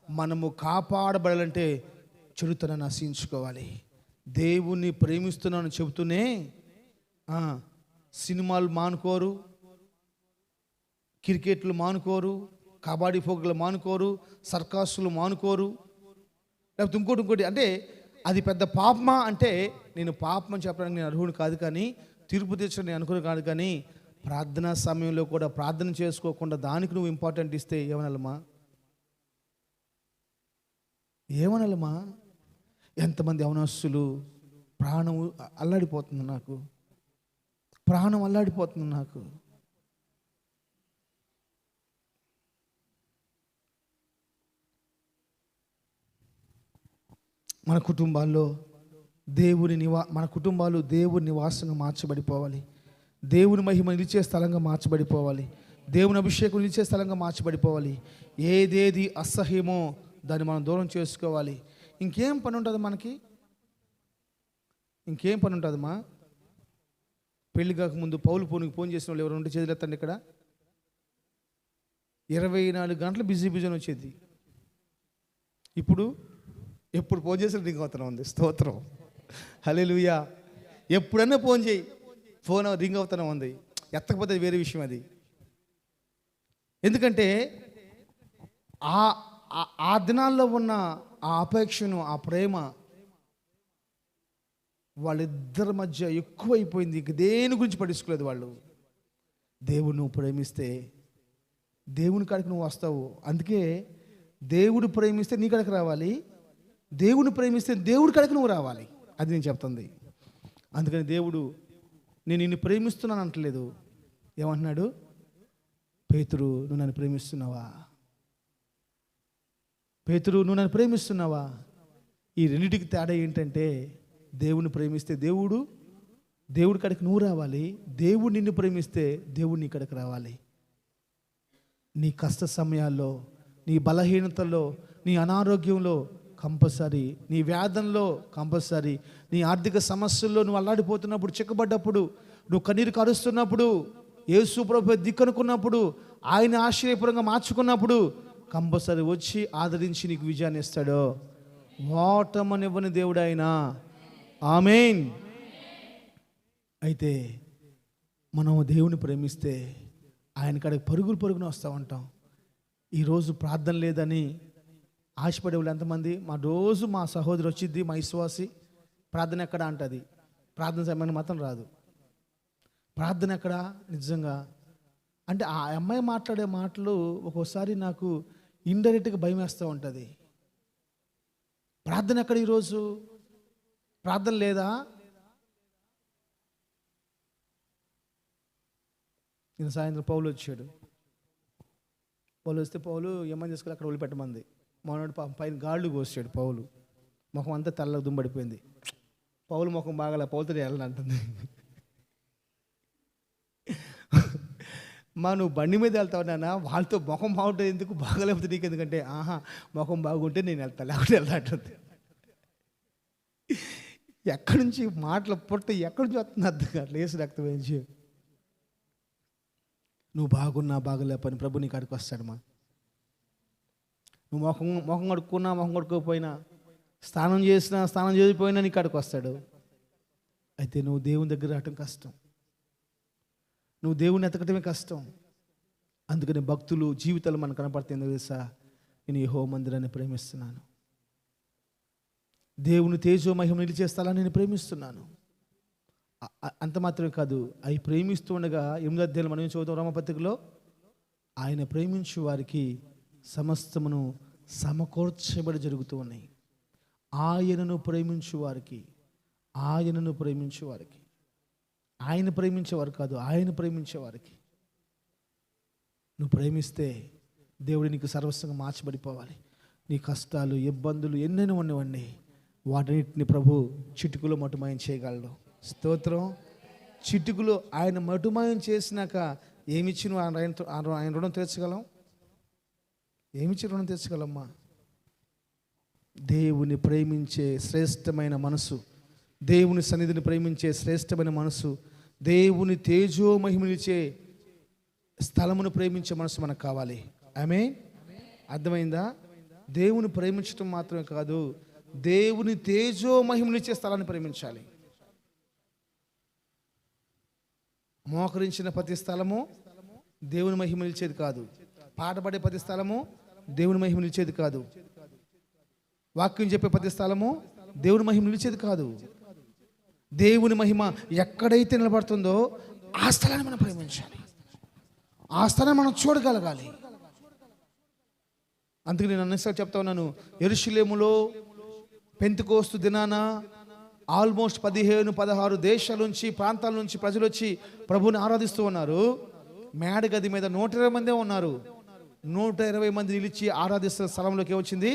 మనము కాపాడబడాలంటే చెడుతనాన్ని నశించుకోవాలి. దేవుణ్ణి ప్రేమిస్తున్నాను చెబుతూనే సినిమాలు మానుకోరు, క్రికెట్లు మానుకోరు, కబడ్డీ పోగులు మానుకోరు, సర్కాసులు మానుకోరు, లేకపోతే ఇంకోటి అంటే అది పెద్ద పాపమా అంటే నేను పాపం అని చెప్పడానికి నేను అర్హుడు కాదు, కానీ తీర్పు తీర్చడం నేను అనుకుని కాదు, కానీ ప్రార్థనా సమయంలో కూడా ప్రార్థన చేసుకోకుండా దానికి నువ్వు ఇంపార్టెంట్ ఇస్తే ఏమనాలమ్మా? ఎంతమంది యవనస్తులు ప్రాణం అల్లాడిపోతుంది, ప్రాణం అల్లాడిపోతుంది నాకు. మన కుటుంబాలు దేవుని నివాసంగా మార్చబడిపోవాలి. దేవుని మహిమ నిలిచే స్థలంగా మార్చబడిపోవాలి. దేవుని అభిషేకం నిలిచే స్థలంగా మార్చబడిపోవాలి. ఏదేది అసహ్యమో దాన్ని మనం దూరం చేసుకోవాలి. ఇంకేం పని ఉంటుంది మనకి? ఇంకేం పని ఉంటుందమ్మా? పెళ్లి కాకముందు పౌలు ఫోన్ చేసిన వాళ్ళు ఎవరు ఉంటే చేతులెత్తండి. ఇక్కడ 24 గంటలు బిజీ అని వచ్చేది. ఇప్పుడు ఎప్పుడు ఫోన్ చేసిన రింగ్ అవుతానే ఉంది. స్తోత్రం, హల్లెలూయా. ఎప్పుడన్నా ఫోన్ చేయి, ఫోన్ రింగ్ అవుతానే ఉంది. ఎత్తకపోతే వేరే విషయం అది. ఎందుకంటే ఆ దినాల్లో ఉన్న ఆ అపేక్షను, ఆ ప్రేమ వాళ్ళిద్దరి మధ్య ఎక్కువైపోయింది. ఇంక దేని గురించి పట్టించుకోలేదు వాళ్ళు. దేవుడు నువ్వు ప్రేమిస్తే దేవుని కాడికి నువ్వు వస్తావు. అందుకే దేవుడు ప్రేమిస్తే నీ కాడికి రావాలి, దేవుని ప్రేమిస్తే దేవుడి కాడికి నువ్వు రావాలి. అది నేను చెప్తుంది. అందుకని దేవుడు నేను నిన్ను ప్రేమిస్తున్నాను అంటలేదు. ఏమంటున్నాడు? పేతురు, నువ్వు నన్ను ప్రేమిస్తున్నావా? పేతురు, నువ్వు నన్ను ప్రేమిస్తున్నావా? ఈ రెండింటికి తేడా ఏంటంటే, దేవుని ప్రేమిస్తే దేవుడి కాడికి నువ్వు రావాలి, దేవుడు నిన్ను ప్రేమిస్తే దేవుడు నీ కాడికి రావాలి. నీ కష్ట సమయాల్లో, నీ బలహీనతల్లో, నీ అనారోగ్యంలో కంపల్సరీ, నీ వేదనలో కంపల్సరీ, నీ ఆర్థిక సమస్యల్లో నువ్వు అల్లాడిపోతున్నప్పుడు, చిక్కబడ్డప్పుడు, నువ్వు కన్నీరు కారుస్తున్నప్పుడు, యేసు ప్రభువే దిక్కనుకున్నప్పుడు, ఆయన ఆశ్చర్యపురంగా మార్చుకున్నప్పుడు కంపల్సరీ వచ్చి ఆదరించి నీకు విజయాన్ని ఇస్తాడు. ఓటమనివ్వని దేవుడు ఆయన. ఆమేన్. అయితే మనం దేవుని ప్రేమిస్తే ఆయన కాడికి పరుగున వస్తూ ఉంటాం. ఈరోజు ప్రార్థన లేదని ఆశపడే వాళ్ళు ఎంతమంది? మా సహోదరి వచ్చింది, మా విశ్వాసి, ప్రార్థన ఎక్కడ అంటది. ప్రార్థన సమయానికి మాత్రం రాదు. ప్రార్థన ఎక్కడ? నిజంగా అంటే ఆ అమ్మాయి మాట్లాడే మాటలు ఒక్కోసారి నాకు ఇండైరెక్ట్గా భయం వేస్తూ ఉంటుంది. ప్రార్థన ఎక్కడ? ఈరోజు ప్రార్థన లేదా? నేను సాయంత్రం పౌలు వచ్చాడు. పౌలు వస్తే పౌలు ఏమని చేసుకుని అక్కడ వదిలిపెట్టమంది. మనోడు పైన గాళ్ళు కోసాడు. పౌలు ముఖం అంతా తెల్లగా దుంబడిపోయింది. పౌలు ముఖం బాగాలే, పౌలుతో వెళ్ళని అంటుంది. నువ్వు బండి మీద వెళ్తావు నాన్న, వాళ్ళతో ముఖం బాగుంటుంది ఎందుకు, బాగలేకపోతే నీకు ఎందుకంటే, ముఖం బాగుంటే నేను వెళ్తా, లేకపోతే వెళ్తా అంటుంది. ఎక్కడి నుంచి మాటలు ఎక్కడి నుంచి వస్తుంది అర్థం కాదు. లేసి రక్తం వేయించి నువ్వు బాగున్నా బాగలేపని ప్రభు నీ కాడికి వస్తాడమ్మా. నువ్వు ముఖం కడుక్కున్నా, ముఖం కడుక్కోకపోయినా, స్నానం చేయకపోయినా నీ కాడికి వస్తాడు. అయితే నువ్వు దేవుని దగ్గర రావటం కష్టం, నువ్వు దేవుని ఎతకటమే కష్టం. అందుకని భక్తులు జీవితాలు మనకు కనపడుతుంది తెలుసా? నేను యెహోవా మందిరాన్ని ప్రేమిస్తున్నాను, దేవుని తేజో మహిమ నిలిచే స్థలాన్ని నేను ప్రేమిస్తున్నాను. అంత మాత్రమే కాదు, అవి ప్రేమిస్తూ ఉండగా 8వ అధ్యాయంలో మనం చదువుతాం రోమపత్రికలో, ఆయన ప్రేమించు వారికి సమస్తమును సమకూర్చబడి జరుగుతూ ఉన్నాయి. ఆయనను ప్రేమించు వారికి ఆయన ప్రేమించేవారు కాదు, ఆయన ప్రేమించేవారికి. నువ్వు ప్రేమిస్తే దేవుడు నీకు సర్వస్వంగా మార్చబడిపోవాలి. నీ కష్టాలు, ఇబ్బందులు ఎన్నైనా ఉన్నవండి, వాటిని ప్రభు చిటికులో మటుమాయం చేయగలడు. స్తోత్రం. చిటికులో ఆయన మటుమాయం చేసినాక ఏమిచ్చి నువ్వు ఆయన రుణం తీర్చగలం? ఏమిచ్చి రుణం తీర్చగలమ్మా? దేవుని ప్రేమించే శ్రేష్టమైన మనసు, దేవుని సన్నిధిని ప్రేమించే శ్రేష్టమైన మనసు, దేవుని తేజో మహిమనిచ్చే స్థలమును ప్రేమించే మనసు మనకు కావాలి. ఆమేన్. అర్థమైందా? దేవుని ప్రేమించడం మాత్రమే కాదు, దేవుని తేజో మహిమనిచ్చే స్థలాన్ని ప్రేమించాలి. మోకరించిన ప్రతి స్థలము దేవుని మహిమ నిలిచేది కాదు. పాట పాడే ప్రతి స్థలము దేవుని మహిమ నిలిచేది కాదు. వాక్యం చెప్పే ప్రతి స్థలము దేవుని మహిమ నిలిచేది కాదు. దేవుని మహిమ ఎక్కడైతే నిలబడుతుందో ఆ స్థలాన్ని మనం ప్రేమించాలి, ఆ స్థలాన్ని మనం చూడగలగాలి. అందుకే నేను అన్నిసార్లు చెప్తా ఉన్నాను, యెరూషలేములో పెంతెకోస్తు దినాన ఆల్మోస్ట్ 15-16 దేశాల నుంచి, ప్రాంతాల నుంచి ప్రజలు వచ్చి ప్రభువుని ఆరాధిస్తూ ఉన్నారు. మేడగది మీద 120 మందే ఉన్నారు. 120 మంది నిలిచి ఆరాధిస్తున్న స్థలంలోకి వచ్చింది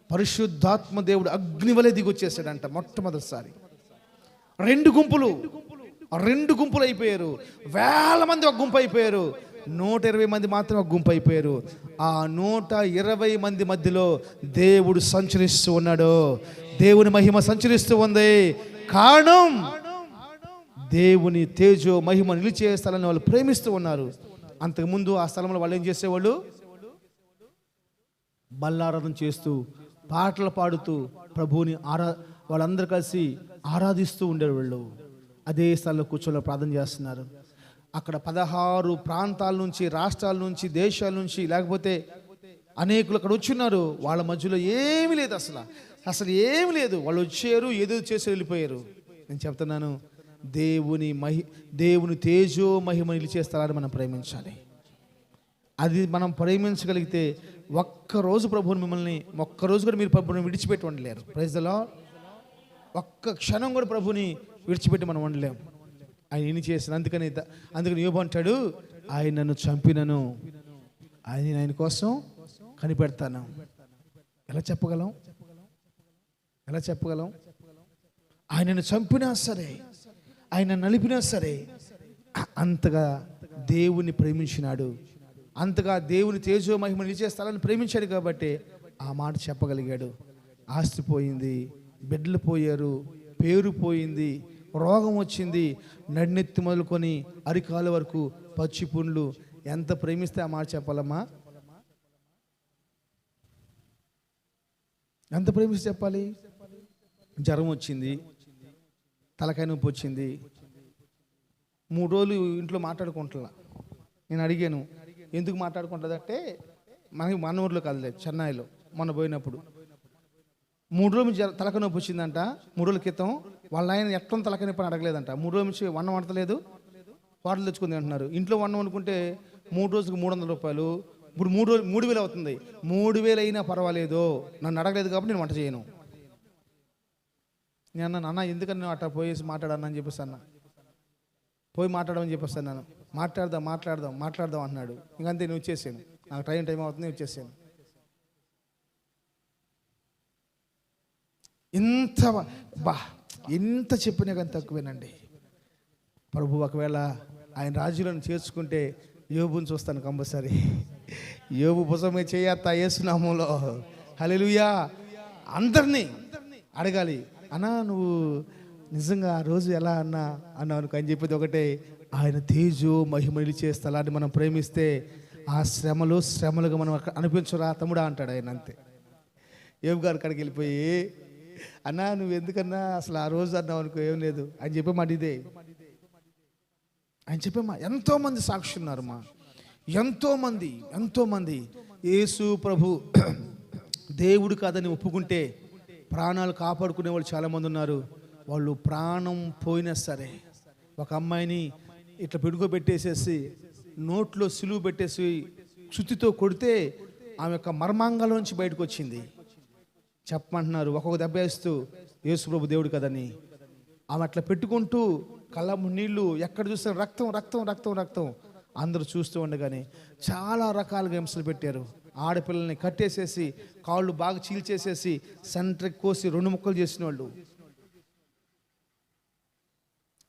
పరిశుద్ధాత్మ దేవుడు అగ్ని వలె దిగొచ్చేసాడంట. మొట్టమొదటిసారి 2 గుంపులు అయిపోయారు. వేల మంది ఒక గుంపు అయిపోయారు. 120 మంది మాత్రం ఒక గుంపు అయిపోయారు. ఆ 120 మంది మధ్యలో దేవుడు సంచరిస్తూ ఉన్నాడు. దేవుని మహిమ సంచరిస్తూ ఉంది. కారణం దేవుని తేజో మహిమ నిలిచే స్థలాన్ని వాళ్ళు ప్రేమిస్తూ ఉన్నారు. అంతకుముందు ఆ స్థలంలో వాళ్ళు ఏం చేసేవాళ్ళు? బల్లారాధన చేస్తూ, పాటలు పాడుతూ ప్రభువుని వాళ్ళందరూ కలిసి ఆరాధిస్తూ ఉండేవాళ్ళు. అదే స్థలంలో కూర్చొని ప్రార్థన చేస్తున్నారు. అక్కడ 16 ప్రాంతాల నుంచి, రాష్ట్రాల నుంచి, దేశాల నుంచి, లేకపోతే అనేకులు అక్కడ వచ్చున్నారు. వాళ్ళ మధ్యలో ఏమీ లేదు, అసలు ఏమి లేదు. వాళ్ళు వచ్చారు, ఏదో చేసి వెళ్ళిపోయారు. నేను చెప్తున్నాను, దేవుని తేజో మహిమ నిలిచే స్థలాన్ని మనం ప్రేమించాలి. అది మనం ప్రేమించగలిగితే ఒక్కరోజు ప్రభువుని మిమ్మల్ని ఒక్కరోజు కూడా మీరు ప్రభువుని విడిచిపెట్టి ఉండలేరు. Praise the Lord. ఒక్క క్షణం కూడా ప్రభువుని విడిచిపెట్టి మనం ఉండలేము. ఆయన ఎన్ని చేసిన. అందుకని యోబు అంటాడు, ఆయన నన్ను చంపినను ఆయన కోసం కనిపెడతాను. ఎలా చెప్పగలం? ఆయనను చంపినా సరే, ఆయన నలిపినా సరే, అంతగా దేవుని ప్రేమించినాడు. అంతగా దేవుని తేజో మహిమ నిలిచే స్థలాన్ని ప్రేమించాడు కాబట్టి ఆ మాట చెప్పగలిగాడు. ఆస్తి పోయింది, బిడ్డలు పోయారు, పేరు పోయింది, రోగం వచ్చింది, నడినెత్తి మొదలుకొని అరికాల వరకు పచ్చి పుండ్లు. ఎంత ప్రేమిస్తే ఆ మాట చెప్పాలమ్మా? ఎంత ప్రేమిస్తే చెప్పాలి? జ్వరం వచ్చింది, తలకాయ నొప్పి వచ్చింది, 3 రోజులు ఇంట్లో మాట్లాడుకుంటున్నా. నేను అడిగాను, ఎందుకు మాట్లాడుకుంటుందంటే, మన ఊర్లో కాదులే, చెన్నైలో మొన్న పోయినప్పుడు 3 రోజులు తలకాయ నొప్పి వచ్చిందంట. 3 రోజుల క్రితం వాళ్ళ ఆయన ఎట్లా తలకాయ నొప్పి అడగలేదంట. 3 రోజుల నుంచి వన్నం వండలేదు, వాటలు తెచ్చుకుంది అంటున్నారు. ఇంట్లో వన్నం వండుకుంటే 3 రోజులకు 300 రూపాయలు. ఇప్పుడు 3,000 అవుతుంది. 3,000 అయినా పర్వాలేదు, నన్ను అడగలేదు కాబట్టి నేను వంట చేయను. నేను అన్నాను, అన్న ఎందుకని నేను అట్లా పోయేసి మాట్లాడాను అని చెప్పేసి అన్న. పోయి మాట్లాడమని చెప్పేస్తాను. నేను మాట్లాడదాం అన్నాడు. ఇంకంతే నేను వచ్చేసాను. నాకు టైం అవుతుంది, వచ్చేసాను. ఎంత చెప్పినా కానీ తక్కువేనండి. ప్రభు ఒకవేళ ఆయన రాజులను చేర్చుకుంటే యోబుని చూస్తాను కంపల్సరీ. యోబు భుజమే చేయత్తా యేసునామంలో. హల్లెలూయా. అందరినీ అడగాలి, అన్నా నువ్వు నిజంగా ఆ రోజు ఎలా అన్నావు అని చెప్పేది ఒకటే, ఆయన తేజో మహిమ నిలిచే స్థలాన్ని మనం ప్రేమిస్తే ఆ శ్రమలుగా మనం అనిపించరా తమ్ముడా అంటాడు ఆయన. అంతే. యోబు గారి కాడికి వెళ్ళిపోయి, అన్నా నువ్వు ఎందుకన్నా అసలు ఆ రోజు అన్నావు అనుకో, ఏం లేదు అని చెప్పేమాట. ఇదే ఆయన చెప్పేమా. ఎంతోమంది సాక్షి ఉన్నారమ్మా, ఎంతోమంది యేసు ప్రభు దేవుడు కాదని ఒప్పుకుంటే ప్రాణాలు కాపాడుకునే వాళ్ళు చాలామంది ఉన్నారు. వాళ్ళు ప్రాణం పోయినా సరే, ఒక అమ్మాయిని ఇట్లా పిడుకోబెట్టేసేసి నోట్లో సిలువు పెట్టేసి సుత్తితో కొడితే ఆమె యొక్క మర్మాంగాలోంచి బయటకు వచ్చింది. చెప్పమంటున్నారు, ఒక్కొక్క దెబ్బ వేస్తూ యేసు ప్రభు దేవుడు కదని. ఆమె అట్లా పెట్టుకుంటూ కళ్ళ నీళ్ళు ఎక్కడ చూస్తే రక్తం. అందరూ చూస్తూ ఉండగానే చాలా రకాలుగా హింసలు పెట్టారు. ఆడపిల్లల్ని కట్టేసేసి, కాళ్ళు బాగా చీల్చేసేసి, సెంటర్కి కోసి 2 ముక్కలు చేసిన వాళ్ళు.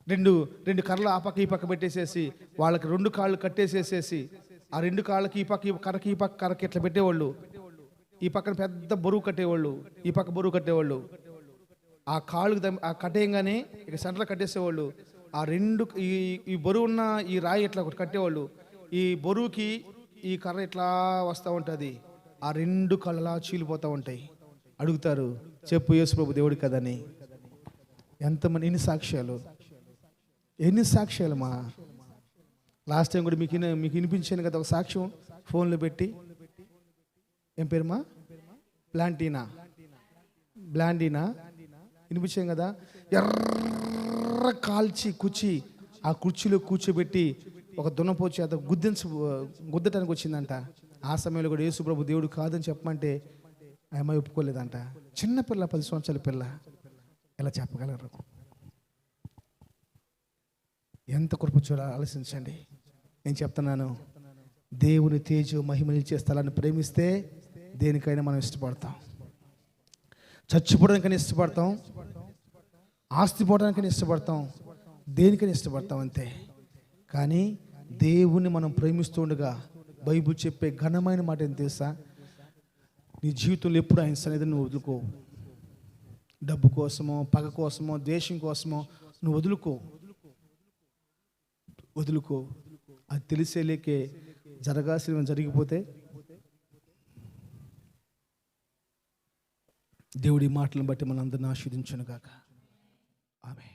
2 కర్రలు ఆ పక్క ఈ పక్క పెట్టేసేసి, వాళ్ళకి 2 కాళ్ళు కట్టేసేసేసి, ఆ 2 కాళ్ళకి ఈ పక్క కర్రకి ఇట్లా పెట్టేవాళ్ళు. ఈ పక్కన పెద్ద బరువు కట్టేవాళ్ళు, ఈ పక్క బరువు కట్టేవాళ్ళు. ఆ కాళ్ళకు ఆ కట్టేయంగానే ఇక సెంటర్లో కట్టేసేవాళ్ళు. ఆ 2 ఈ బరువు ఉన్న ఈ రాయి ఇట్లా ఒకటి కట్టేవాళ్ళు. ఈ బరువుకి ఈ కర్ర ఇట్లా వస్తూ ఉంటుంది. ఆ 2 కళ్ళలా చీలిపోతూ ఉంటాయి. అడుగుతారు, చెప్పు యేసు ప్రభు దేవుడు కదని. ఎంతమంది, ఎన్ని సాక్ష్యాలు మా. లాస్ట్ టైం కూడా మీకు వినిపించాను కదా ఒక సాక్ష్యం ఫోన్లో పెట్టి. ఏం పేరుమా? బ్లాండీనా వినిపించాం కదా. ఎర్ర కాల్చి కుర్చీ, ఆ కుర్చీలో కూర్చోబెట్టి ఒక దున్నపోచి అత గుద్దటానికి వచ్చిందంట. ఆ సమయంలో కూడా యేసు ప్రభు దేవుడు కాదని చెప్పమంటే ఆ అమ్మాయి ఒప్పుకోలేదంట. చిన్నపిల్ల, 10 సంవత్సరాల పిల్ల. ఎలా చెప్పగలరు? ఎంత కృప ఆలోచించండి. నేను చెప్తున్నాను, దేవుని తేజు మహిమనిచ్చే స్థలాన్ని ప్రేమిస్తే దేనికైనా మనం ఇష్టపడతాం. చచ్చిపోవడానికైనా ఇష్టపడతాం, ఆస్తి పోవడానికైనా ఇష్టపడతాం, దేనికైనా ఇష్టపడతాం అంతే. కానీ దేవుణ్ణి మనం ప్రేమిస్తుండగా బైబిల్ చెప్పే ఘనమైన మాట ఏం తెలుసా? నీ జీవితంలో ఎప్పుడు ఆయన సన్నిధిని నువ్వు వదులుకో. డబ్బు కోసమో, పగ కోసమో, ద్వేషం కోసమో నువ్వు వదులుకో. అది తెలిసేలేకే జరగాల్సిన జరిగిపోతే దేవుడి మాటలను బట్టి మనందరిని ఆశీర్వదించును గాక. ఆమేన్.